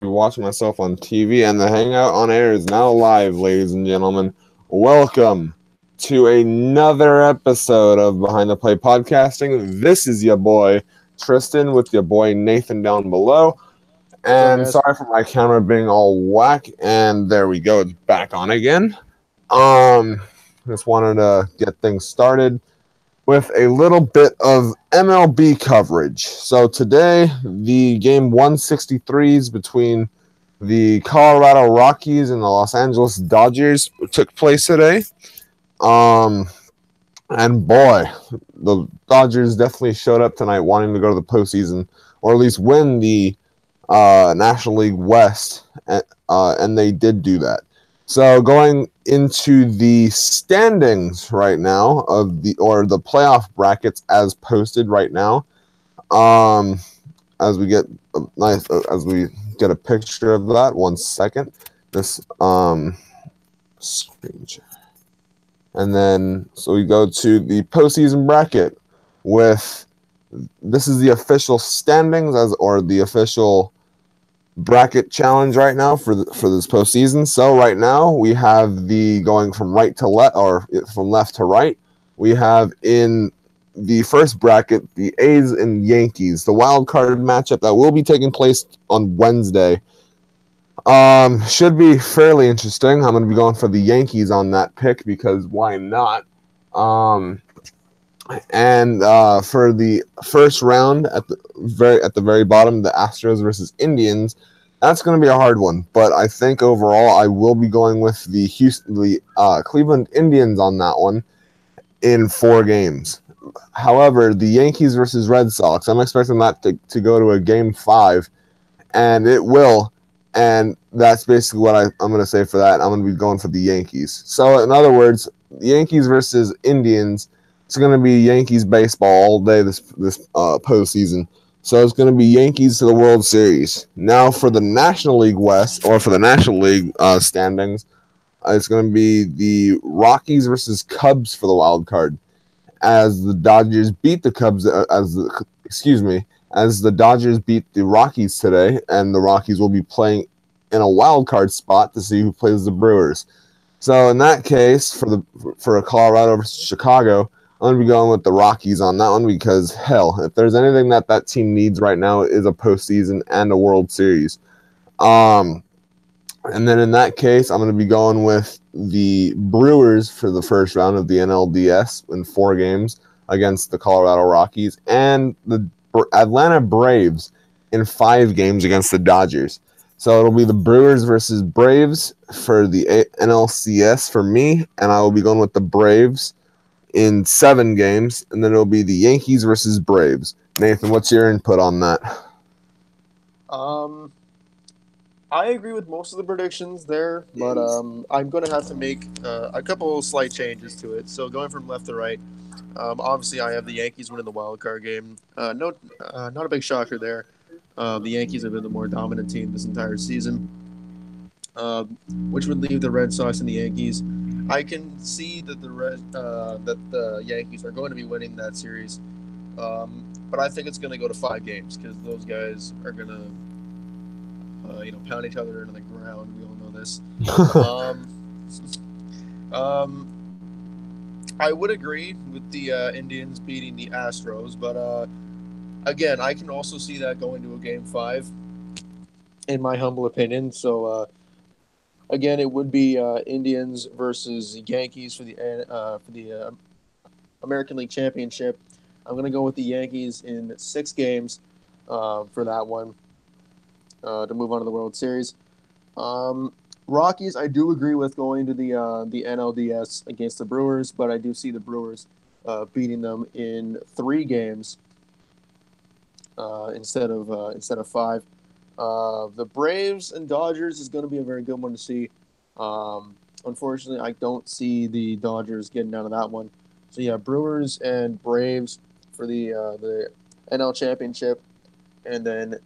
watching myself on TV, and the Hangout on Air is now live, ladies and gentlemen. Welcome to another episode of Behind the Play Podcasting. This is your boy Tristan with your boy Nathan down below. What's up, And guys? sorry for my camera being all whack, and there we go, it's back on again. Just wanted to get things started with a little bit of MLB coverage. So today, the game 163s between the Colorado Rockies and the Los Angeles Dodgers took place today. And boy, the Dodgers definitely showed up tonight wanting to go to the postseason, or at least win the National League West, and they did do that. So going into the standings right now of the playoff brackets as posted right now, as we get a picture of that. 1 second, this screen share, and then so we go to the postseason bracket with this is the official standings or the official bracket challenge right now for this postseason. So right now we have the going from right to left or from left to right. We have in the first bracket the A's and Yankees, the wild card matchup that will be taking place on Wednesday. Should be fairly interesting. I'm going to be going for the Yankees on that pick because why not? And for the first round at the very bottom, the Astros versus Indians. That's going to be a hard one, but I think overall I will be going with the Cleveland Indians on that one in 4 games. However, the Yankees versus Red Sox, I'm expecting that to go to a game 5, and it will. And that's basically what I'm going to say for that. I'm going to be going for the Yankees. So, in other words, Yankees versus Indians, it's going to be Yankees baseball all day this postseason. So it's going to be Yankees to the World Series. Now for the National League West, or for the National League standings, it's going to be the Rockies versus Cubs for the wild card. As the Dodgers beat the Cubs, as the Dodgers beat the Rockies today, and the Rockies will be playing in a wild card spot to see who plays the Brewers. So in that case, for Colorado versus Chicago, I'm going to be going with the Rockies on that one because, hell, if there's anything that team needs right now is a postseason and a World Series. And then in that case, I'm going to be going with the Brewers for the first round of the NLDS in 4 games against the Colorado Rockies, and the Atlanta Braves in 5 games against the Dodgers. So it'll be the Brewers versus Braves for the NLCS for me, and I will be going with the Braves in 7 games, and then it'll be the Yankees versus Braves. Nathan, what's your input on that? I agree with most of the predictions there, but I'm going to have to make a couple slight changes to it. So going from left to right, obviously I have the Yankees winning the wild card game. Not a big shocker there. The Yankees have been the more dominant team this entire season, which would leave the Red Sox and the Yankees. I can see that the Yankees are going to be winning that series, but I think it's going to go to 5 games because those guys are going to, pound each other into the ground. We all know this. I would agree with the Indians beating the Astros, but again, I can also see that going to a game 5, in my humble opinion. So. Again, it would be Indians versus Yankees for the American League Championship. I'm going to go with the Yankees in 6 games for that one to move on to the World Series. Rockies, I do agree with going to the NLDS against the Brewers, but I do see the Brewers beating them in 3 games instead of 5. The Braves and Dodgers is going to be a very good one to see. Unfortunately, I don't see the Dodgers getting out of that one. So yeah, Brewers and Braves for the NL Championship, and then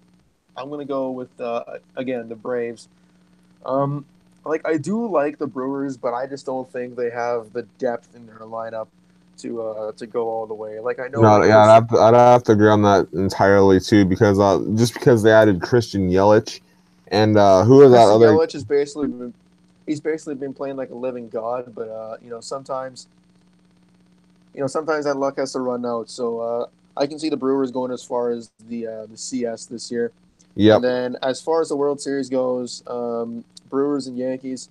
I'm going to go with again the Braves. I do like the Brewers, but I just don't think they have the depth in their lineup to go all the way. Like I know, No, yeah, I'd have to agree on that entirely too because just because they added Christian Yelich And who is that Christian other? Yelich has basically been playing like a living god, but sometimes that luck has to run out. So I can see the Brewers going as far as the CS this year. And Yep, then as far as the World Series goes, Brewers and Yankees.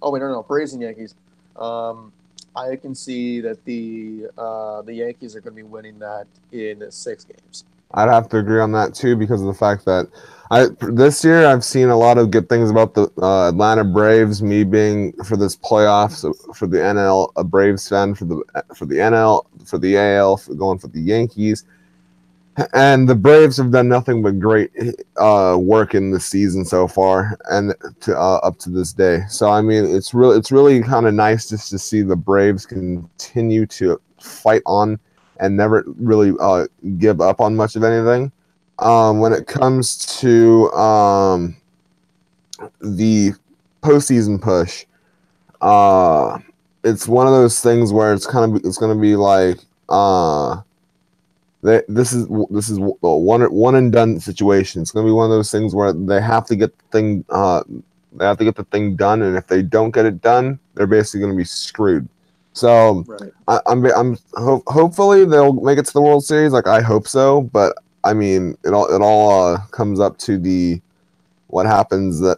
Oh wait, no, Braves and Yankees. Um, I can see that the Yankees are going to be winning that in 6 games. I'd have to agree on that too because of the fact that I this year I've seen a lot of good things about the Atlanta Braves. Me being for this playoffs for the NL, a Braves fan for the NL, for the AL, for going for the Yankees. And the Braves have done nothing but great work in the season so far, and to up to this day. So I mean, it's really kind of nice just to see the Braves continue to fight on and never really give up on much of anything. When it comes to the postseason push, uh, it's one of those things where it's going to be like. This is a one and done situation. It's gonna be one of those things where they have to get the thing done, and if they don't get it done, they're basically gonna be screwed. So Right. hopefully they'll make it to the World Series. Like I hope so, but I mean it all comes up to the what happens in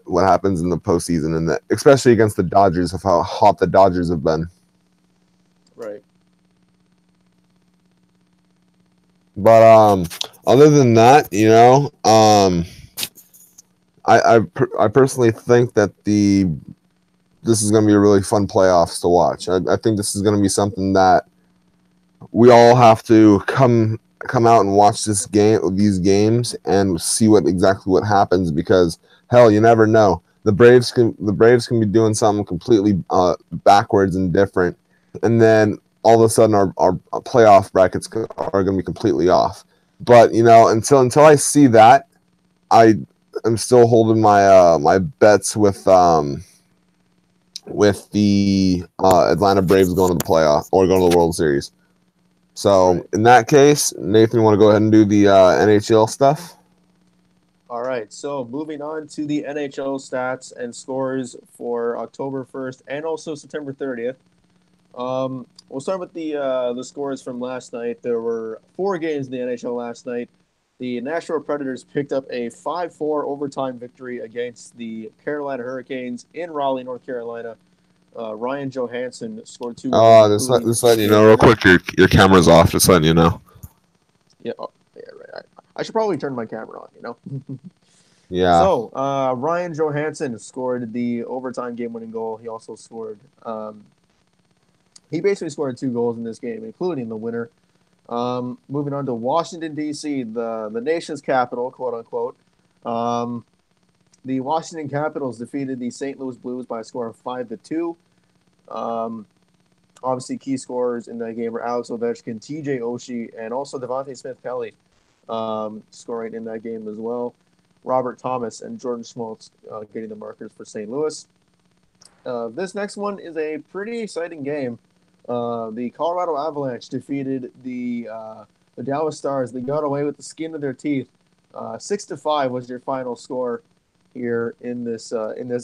the postseason, and that especially against the Dodgers of how hot the Dodgers have been. Right. But other than that, I personally think that this is going to be a really fun playoffs to watch. I think this is going to be something that we all have to come out and watch these games, and see what happens because hell, you never know. The Braves can be doing something completely backwards and different, and then all of a sudden our playoff brackets are going to be completely off. But until I see that, I am still holding my bets with the Atlanta Braves going to the playoff or going to the World Series. So Right. in that case, Nathan, you want to go ahead and do the NHL stuff? All right. So moving on to the NHL stats and scores for October 1st and also September 30th. We'll start with the scores from last night. There were 4 games in the NHL last night. The Nashville Predators picked up a 5-4 overtime victory against the Carolina Hurricanes in Raleigh, North Carolina. Ryan Johansson scored 2 goals, including Just letting you the know real winner. quick, your camera's off. Just letting you know. Yeah, oh, yeah, right. I should probably turn my camera on. Yeah. So Ryan Johansson scored the overtime game-winning goal. He also scored. He basically scored 2 goals in this game, including the winner. Moving on to Washington D.C., the nation's capital, quote unquote. Um, the Washington Capitals defeated the St. Louis Blues by a score of 5-2. Um, Obviously, key scorers in that game were Alex Ovechkin, T.J. Oshie, and also Devontae Smith-Pelly scoring in that game as well. Robert Thomas and Jordan Schmaltz getting the markers for St. Louis. This next one is a pretty exciting game. The Colorado Avalanche defeated the Dallas Stars. They got away with the skin of their teeth. 6-5 was their final score here in this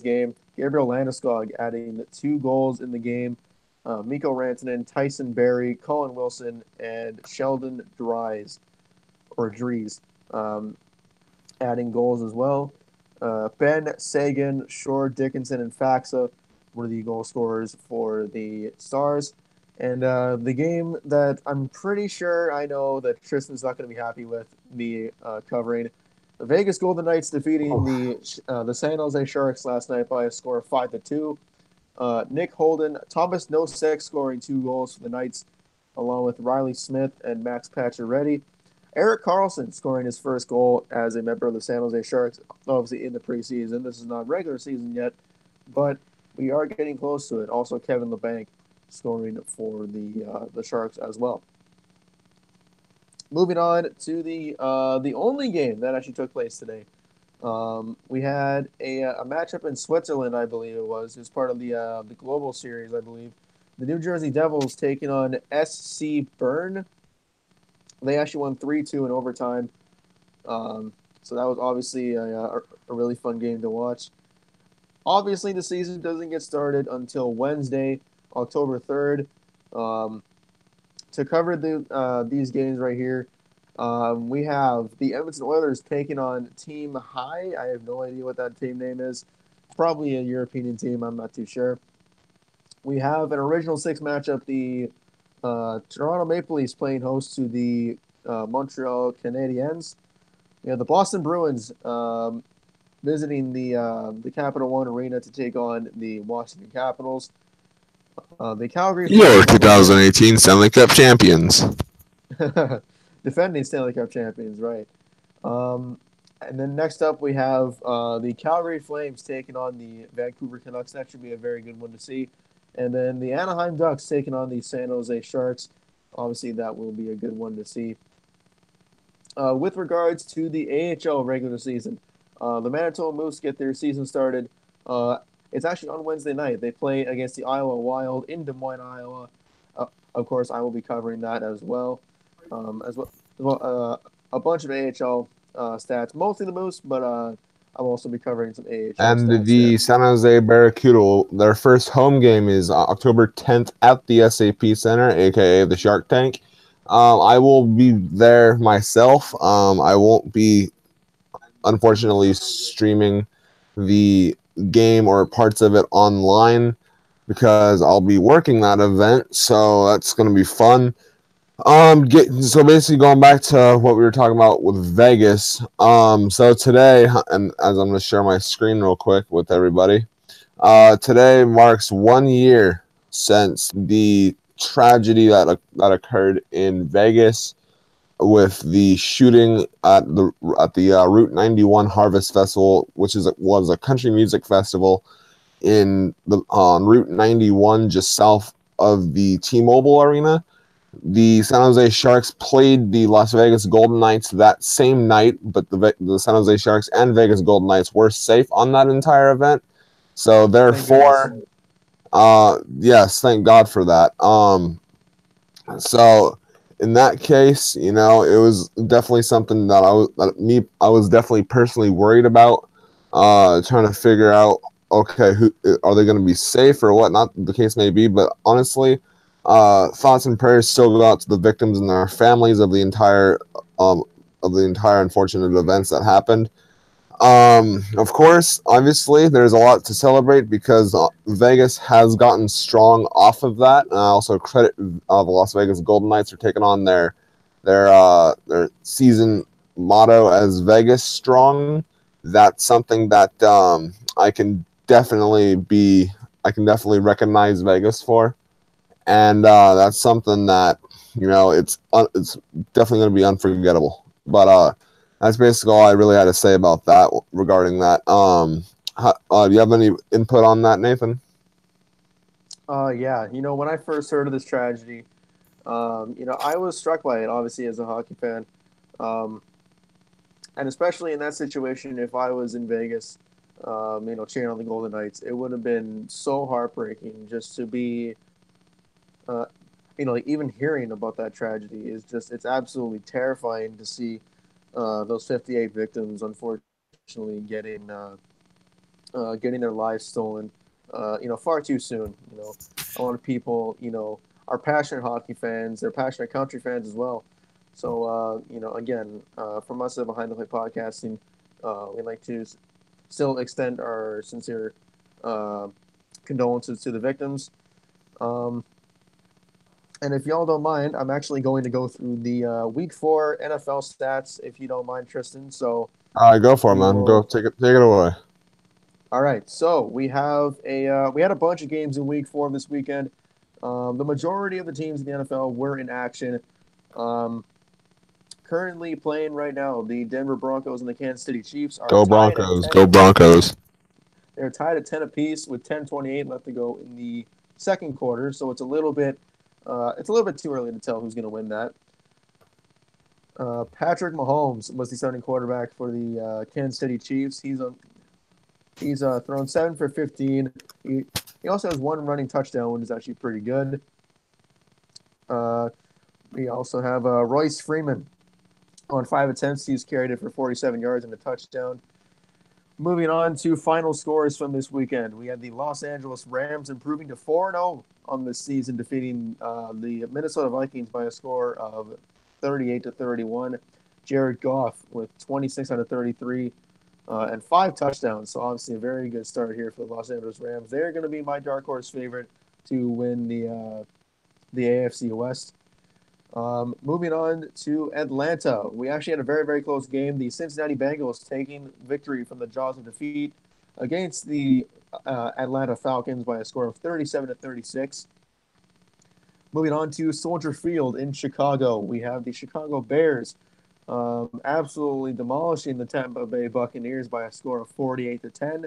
game. Gabriel Landeskog adding 2 goals in the game. Mikko Rantanen, Tyson Berry, Colin Wilson, and Sheldon Dries adding goals as well. Ben Sagan, Shore, Dickinson, and Faxa were the goal scorers for the Stars. And the game that I'm pretty sure I know that Tristan's not going to be happy with me covering. The Vegas Golden Knights defeating Oh, the San Jose Sharks last night by a score of 5-2. Nick Holden, Thomas Nosek scoring 2 goals for the Knights, along with Riley Smith and Max Pacioretty. Eric Carlson scoring his first goal as a member of the San Jose Sharks, obviously in the preseason. This is not regular season yet, but we are getting close to it. Also, Kevin LeBanc scoring for the Sharks as well. Moving on to the only game that actually took place today. We had a matchup in Switzerland, I believe it was. It was part of the Global Series, I believe. The New Jersey Devils taking on SC Bern. They actually won 3-2 in overtime. Um, So that was obviously a really fun game to watch. Obviously, the season doesn't get started until Wednesday, October 3rd. Um, to cover these games right here, we have the Edmonton Oilers taking on Team High. I have no idea what that team name is. Probably a European team. I'm not too sure. We have an original six matchup. The Toronto Maple Leafs playing host to the Montreal Canadiens. We have the Boston Bruins visiting the Capital One Arena to take on the Washington Capitals. The Calgary Your Flames will visit 2018 Stanley Cup champions. defending Stanley Cup champions, right? Um, and then next up, we have the Calgary Flames taking on the Vancouver Canucks. That should be a very good one to see. And then the Anaheim Ducks taking on the San Jose Sharks. Obviously, that will be a good one to see. With regards to the AHL regular season, the Manitoba Moose get their season started. It's actually on Wednesday night. They play against the Iowa Wild in Des Moines, Iowa. Of course, I will be covering that as well. A bunch of AHL stats, mostly the Moose, but I'll also be covering some AHL And stats there. the San Jose Barracuda, their first home game is October 10th at the SAP Center, aka the Shark Tank. I will be there myself. I won't be, unfortunately, streaming the game or parts of it online because I'll be working that event. So that's going to be fun. So basically going back to what we were talking about with Vegas. So today, and as I'm going to share my screen real quick with everybody, today marks 1 year since the tragedy that occurred in Vegas with the shooting at the Route 91 Harvest Festival, which was a country music festival on Route 91, just south of the T-Mobile Arena. The San Jose Sharks played the Las Vegas Golden Knights that same night, but the San Jose Sharks and Vegas Golden Knights were safe on that entire event. So therefore, yes, thank God for that. So in that case, it was definitely something that I was definitely personally worried about, trying to figure out, okay, who are they going to be safe or what? Not the case may be, but honestly, thoughts and prayers still go out to the victims and their families um, of the entire unfortunate events that happened. Of course, obviously, there's a lot to celebrate because Vegas has gotten strong off of that, and I also credit the Las Vegas Golden Knights for taking on their season motto as Vegas Strong. That's something that I can definitely recognize Vegas for, and that's something that it's definitely going to be unforgettable. But that's basically all I really had to say about that regarding that. Do you have any input on that, Nathan? Yeah, when I first heard of this tragedy, I was struck by it, obviously, as a hockey fan. Um, and especially in that situation, if I was in Vegas, cheering on the Golden Knights, it would have been so heartbreaking just to be, uh, like even hearing about that tragedy is it's absolutely terrifying to see those 58 victims unfortunately getting their lives stolen, far too soon. A lot of people, are passionate hockey fans. They're passionate country fans as well. So, again, from us at Behind the Play Podcasting, we'd like to still extend our sincere uh, condolences to the victims. Um, and if y'all don't mind, I'm actually going to go through the Week 4 NFL stats, if you don't mind, Tristan. So All right, go for it, we man. Go will. take it away. All right, so we had a bunch of games in Week 4 this weekend. The majority of the teams in the NFL were in action. Um, Currently playing right now, the Denver Broncos and the Kansas City Chiefs are Go tied at Broncos! 10. Go Broncos! They're tied at 10 apiece with 10:28 left to go in the second quarter. So it's a little bit too early to tell who's going to win that. Patrick Mahomes was the starting quarterback for the Kansas City Chiefs. He's thrown 7 for 15. He also has one running touchdown, which is actually pretty good. We also have Royce Freeman. On 5 attempts, he's carried it for 47 yards and a touchdown. Moving on to final scores from this weekend, we had the Los Angeles Rams improving to 4-0 on this season, defeating the Minnesota Vikings by a score of 38-31. Jared Goff with 26 out of 33 and 5 touchdowns. So obviously a very good start here for the Los Angeles Rams. They're going to be my dark horse favorite to win the AFC West. Moving on to Atlanta, we actually had a very, very close game. The Cincinnati Bengals taking victory from the jaws of defeat against the Atlanta Falcons by a score of 37-36. Moving on to Soldier Field in Chicago, we have the Chicago Bears absolutely demolishing the Tampa Bay Buccaneers by a score of 48-10.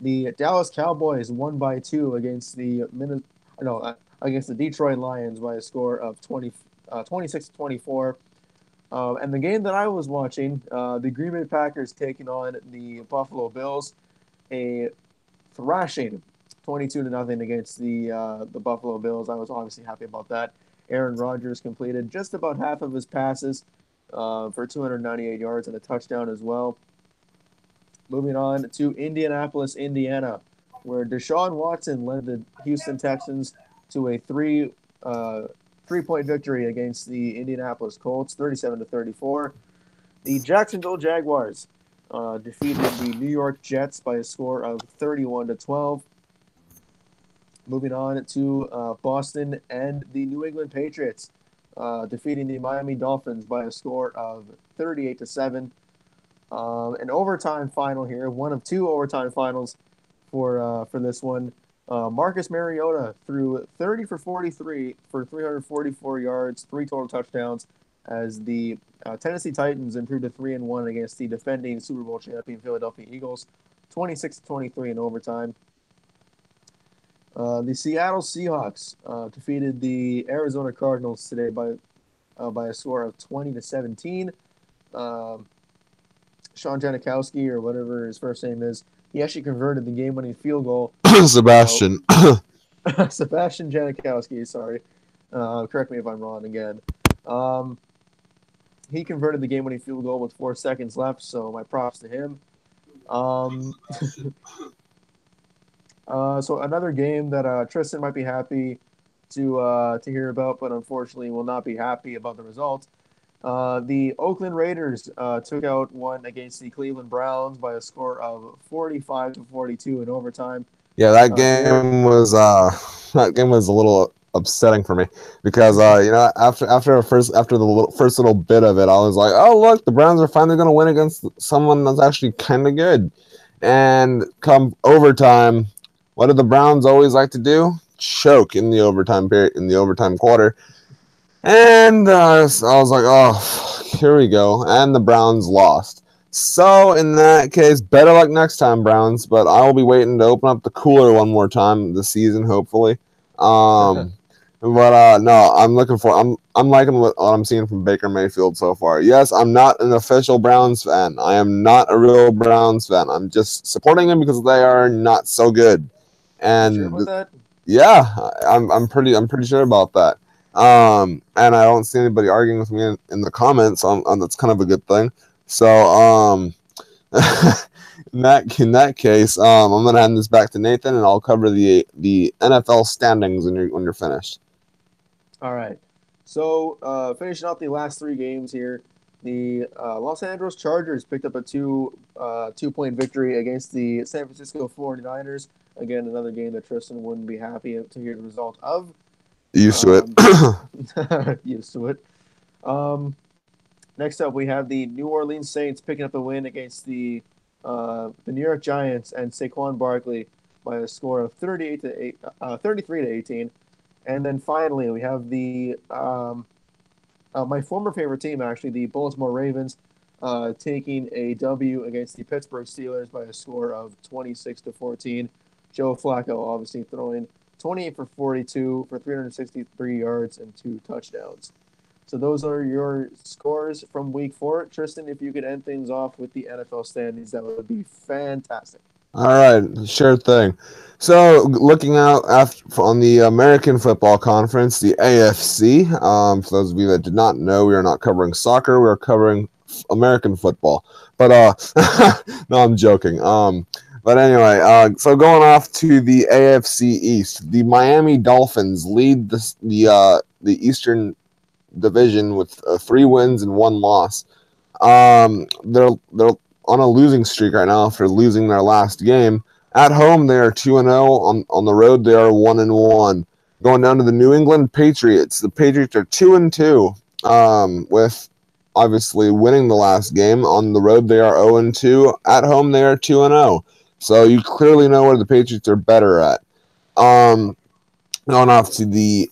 The Dallas Cowboys won by 2 against against the Detroit Lions by a score of 26-24. And the game that I was watching, the Green Bay Packers taking on the Buffalo Bills, a thrashing, 22-0 against the Buffalo Bills. I was obviously happy about that. Aaron Rodgers completed just about half of his passes for 298 yards and a touchdown as well. Moving on to Indianapolis, Indiana, where Deshaun Watson led the Houston Texans to a three-point victory against the Indianapolis Colts, 37-34. The Jacksonville Jaguars defeated the New York Jets by a score of 31-12. Moving on to Boston and the New England Patriots, defeating the Miami Dolphins by a score of 38-7. An overtime final here, one of 2 overtime finals for this one. Marcus Mariota threw 30 for 43 for 344 yards, 3 total touchdowns, as the Tennessee Titans improved to 3-1 against the defending Super Bowl champion Philadelphia Eagles, 26-23 in overtime. The Seattle Seahawks defeated the Arizona Cardinals today by a score of 20-17. Sean Janikowski, or whatever his first name is, he actually converted the game-winning field goal. Sebastian. Sebastian Janikowski, sorry. Correct me if I'm wrong again. He converted the game-winning field goal with 4 seconds left, so my props to him. So another game that Tristan might be happy to hear about, but unfortunately will not be happy about the result. The Oakland Raiders took out one against the Cleveland Browns by a score of 45-42 in overtime. Yeah, that game was a little upsetting for me because after the first little bit of it, I was like, oh look, the Browns are finally going to win against someone that's actually kind of good. And come overtime, what do the Browns always like to do? Choke in the overtime period, in the overtime quarter. And I was like, oh, here we go. And the Browns lost. So in that case, better luck next time, Browns. But I will be waiting to open up the cooler one more time this season, hopefully. No, I'm looking for. I'm liking what I'm seeing from Baker Mayfield so far. Yes, I'm not an official Browns fan. I am not a real Browns fan. I'm just supporting them because they are not so good. And you sure about that? Yeah, I'm pretty sure about that. And I don't see anybody arguing with me in the comments. That's kind of a good thing. So, in that case, I'm gonna hand this back to Nathan, and I'll cover the NFL standings when you're finished. All right. So, finishing out the last 3 games here, the Los Angeles Chargers picked up a 2-point victory against the San Francisco 49ers. Again, another game that Tristan wouldn't be happy to hear the result of. Used to it. Used to it. Next up, we have the New Orleans Saints picking up a win against the New York Giants and Saquon Barkley by a score of 33-18. And then finally, we have the my former favorite team, actually, the Baltimore Ravens, taking a W against the Pittsburgh Steelers by a score of 26-14. Joe Flacco obviously throwing 28 for 42 for 363 yards and 2 touchdowns. So those are your scores from Week 4. Tristan, if you could end things off with the NFL standings, that would be fantastic. All right, sure thing. So, looking out after, on the American Football Conference, the AFC. For those of you that did not know, we are not covering soccer. We are covering American football. But no, I'm joking. But anyway, so going off to the AFC East, the Miami Dolphins lead the Eastern Division with 3 wins and 1 loss. They're on a losing streak right now after losing their last game. At home, they are 2-0. On the road, they are 1-1. Going down to the New England Patriots. The Patriots are 2-2. With obviously winning the last game. On the road, they are 0-2. At home, they are 2-0. So you clearly know where the Patriots are better at. Going off to the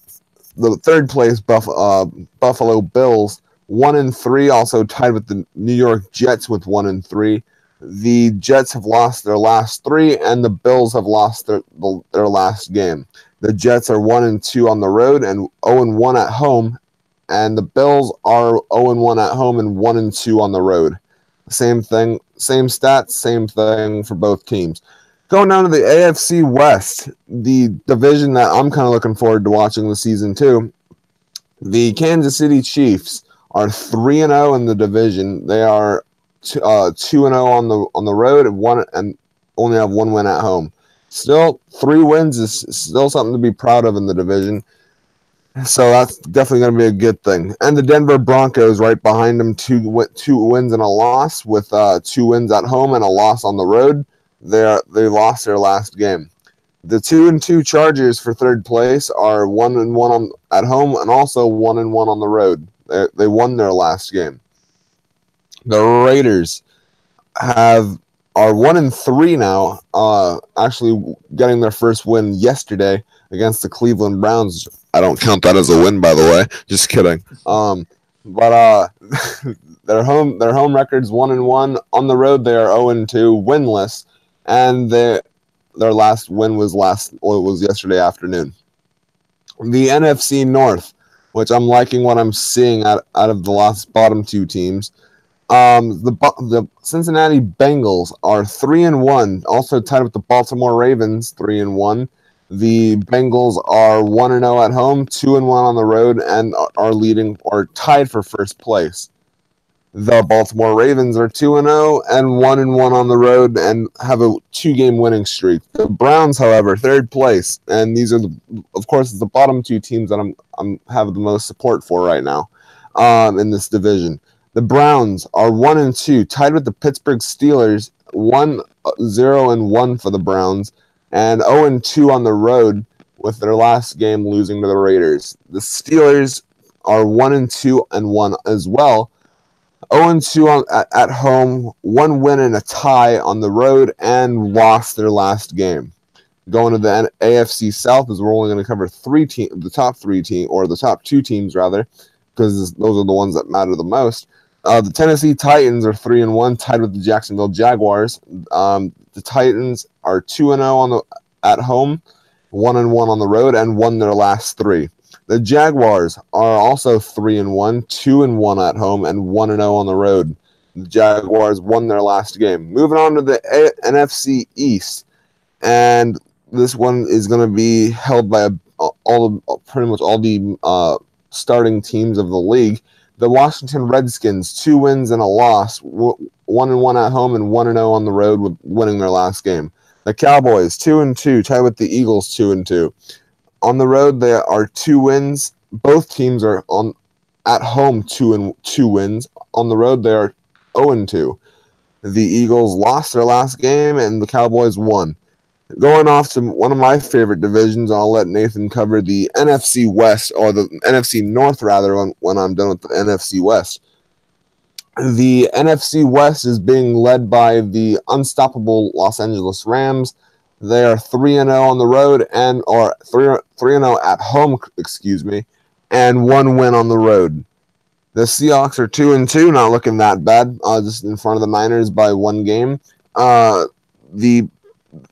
third place Buffalo Bills, 1-3, also tied with the New York Jets with 1-3. The Jets have lost their last 3, and the Bills have lost their last game. The Jets are 1-2 on the road and 0-1 at home, and the Bills are 0-1 at home and 1-2 on the road. Same thing, same stats, same thing for both teams. Going down to the AFC West, the division that I'm kind of looking forward to watching the season too. The Kansas City Chiefs are 3-0 in the division. They are 2-0 on the road and only have 1 win at home. Still, 3 wins is still something to be proud of in the division. So that's definitely going to be a good thing. And the Denver Broncos right behind them, 2 wins and a loss, with 2 wins at home and a loss on the road. They lost their last game. The 2-2 Chargers for third place are 1-1 at home and also 1-1 on the road. They won their last game. The Raiders are 1-3 now. Actually, getting their first win yesterday against the Cleveland Browns. I don't count that as a win, by the way. Just kidding. But their home record's 1-1. On the road, they are 0-2, winless, and their last win was yesterday afternoon. The NFC North, which I'm liking what I'm seeing out of the bottom 2 teams. The Cincinnati Bengals are 3-1, also tied with the Baltimore Ravens, 3-1. The Bengals are 1-0 at home, 2-1 on the road, and are leading or tied for first place. The Baltimore Ravens are 2-0 and 1-1 on the road and have a 2-game winning streak. The Browns, however, third place, and these are of course the bottom 2 teams that I'm have the most support for right now, in this division. The Browns are 1-2, tied with the Pittsburgh Steelers, 0-1 for the Browns, and 0-2 on the road, with their last game losing to the Raiders. The Steelers are 1-2 and 1 as well. 0-2 at home, 1 win and a tie on the road, and lost their last game. Going to the AFC South, is we're only going to cover the top 3 teams, or the top 2 teams rather, because those are the ones that matter the most. The Tennessee Titans are 3-1, tied with the Jacksonville Jaguars. The Titans are 2-0 at home, 1-1 on the road, and won their last 3. The Jaguars are also 3-1, 2-1 at home, and 1-0 on the road. The Jaguars won their last game. Moving on to the NFC East, and this one is going to be held by pretty much all the starting teams of the league. The Washington Redskins, 2 wins and a loss, 1-1 at home and 1-0 on the road, with winning their last game. The Cowboys, 2-2, tied with the Eagles, 2-2. On the road, there are 2 wins. Both teams are at home 2 wins. On the road, they are 0-2. The Eagles lost their last game, and the Cowboys won. Going off to one of my favorite divisions, I'll let Nathan cover the NFC West, or the NFC North rather, when I'm done with the NFC West. The NFC West is being led by the unstoppable Los Angeles Rams. They are 3-0 on the road, or 3-0 at home, and 1 win on the road. The Seahawks are 2-2, not looking that bad, just in front of the Niners by 1 game. The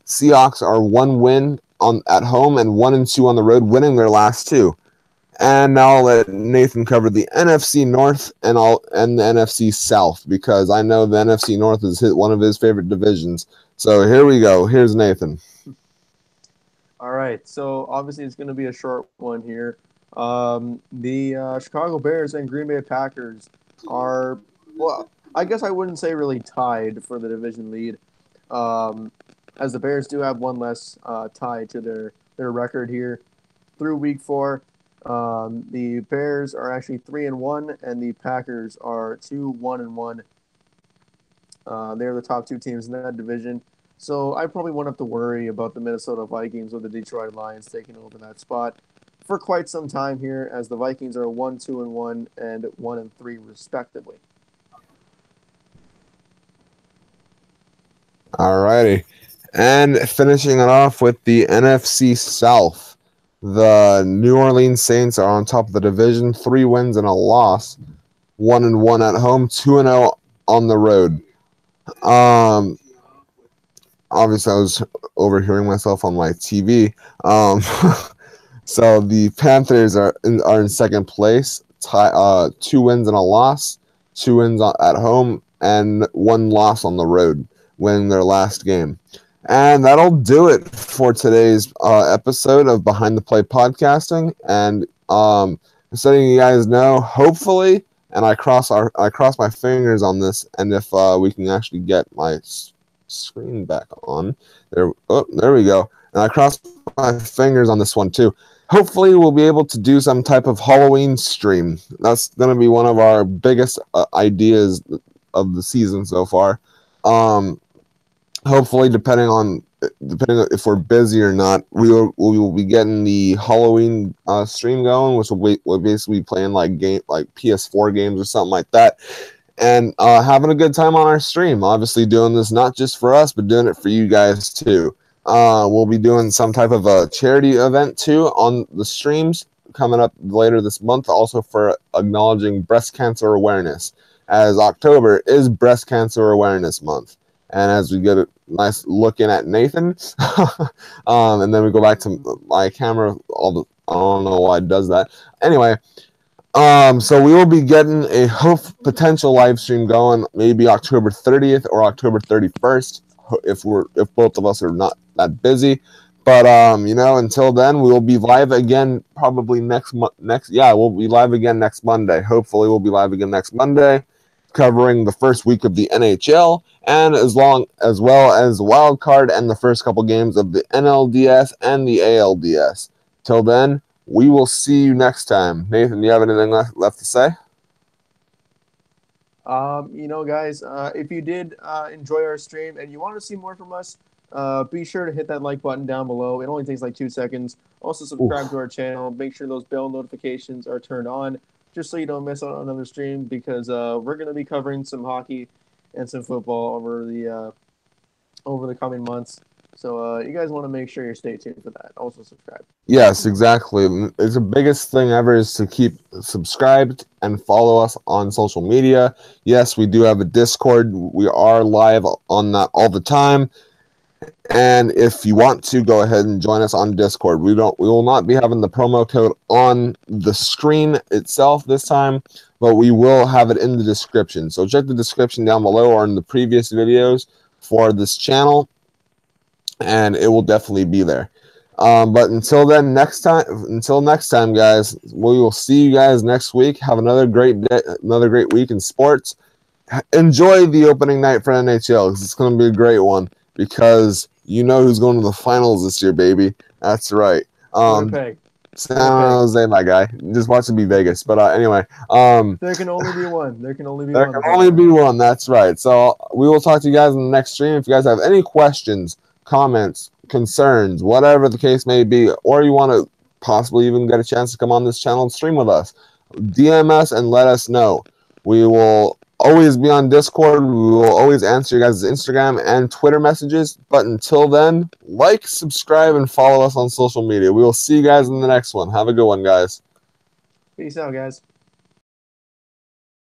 Seahawks are 1 win at home and 1-2 on the road, winning their last 2. And now I'll let Nathan cover the NFC North and the NFC South, because I know the NFC North is one of his favorite divisions. So here we go. Here's Nathan. All right, so obviously it's going to be a short one here. The Chicago Bears and Green Bay Packers are, well, I guess I wouldn't say really tied for the division lead, as the Bears do have one less tie to their record here through Week 4. The Bears are actually 3-1, and the Packers are 2-1-1. They're the top two teams in that division. So I probably won't have to worry about the Minnesota Vikings or the Detroit Lions taking over that spot for quite some time here, as the Vikings are 1-2-1 and 1-3 respectively. Alrighty. And finishing it off with the NFC South. The New Orleans Saints are on top of the division, 3 wins and a loss, 1-1 at home, 2-0 on the road. Obviously, I was overhearing myself on my TV. So the Panthers are in second place, 2 wins and a loss, 2 wins at home, and 1 loss on the road, winning their last game. And that'll do it for today's episode of Behind the Play Podcasting. And just letting you guys know, hopefully, and I cross my fingers on this, and if we can actually get my screen back on. There we go. And I cross my fingers on this one too. Hopefully we'll be able to do some type of Halloween stream. That's going to be one of our biggest ideas of the season so far. Hopefully, depending on if we're busy or not, we will be getting the Halloween stream going, which we'll basically be playing like PS4 games or something like that, and having a good time on our stream. Obviously, doing this not just for us, but doing it for you guys too. We'll be doing some type of a charity event too on the streams coming up later this month, also for acknowledging breast cancer awareness, as October is Breast Cancer Awareness Month. And as we get a nice looking at Nathan, and then we go back to my camera. I don't know why it does that. Anyway, so we will be getting a potential live stream going, maybe October 30th or October 31st, if both of us are not that busy. But until then, we will be live again probably we'll be live again next Monday. Hopefully, we'll be live again next Monday, covering the first week of the NHL, and as well as the wild card and the first couple games of the NLDS and the ALDS. Till then, we will see you next time. Nathan, do you have anything left to say? Guys, if you did enjoy our stream and you want to see more from us, be sure to hit that like button down below. It only takes like 2 seconds. Also, subscribe to our channel. Make sure those bell notifications are turned on, just so you don't miss out on another stream, because we're going to be covering some hockey and some football over the coming months. So you guys want to make sure you stay tuned for that. Also subscribe. Yes, exactly. It's the biggest thing ever is to keep subscribed and follow us on social media. Yes, we do have a Discord. We are live on that all the time. And if you want to, go ahead and join us on Discord. We will not be having the promo code on the screen itself this time, but we will have it in the description. So check the description down below or in the previous videos for this channel, and it will definitely be there. But until next time, guys, we will see you guys next week. Have another great day, another great week in sports. Enjoy the opening night for NHL, because it's going to be a great one, because you know who's going to the finals this year, baby. That's right. Winnipeg. San Jose, my guy. Just watch it be Vegas. But anyway, there can only be one. There can only be one. That's right. So we will talk to you guys in the next stream. If you guys have any questions, comments, concerns, whatever the case may be, or you want to possibly even get a chance to come on this channel and stream with us, DM us and let us know. We will always be on Discord. We will always answer you guys' Instagram and Twitter messages. But until then, like, subscribe, and follow us on social media. We will see you guys in the next one. Have a good one, guys. Peace out, guys.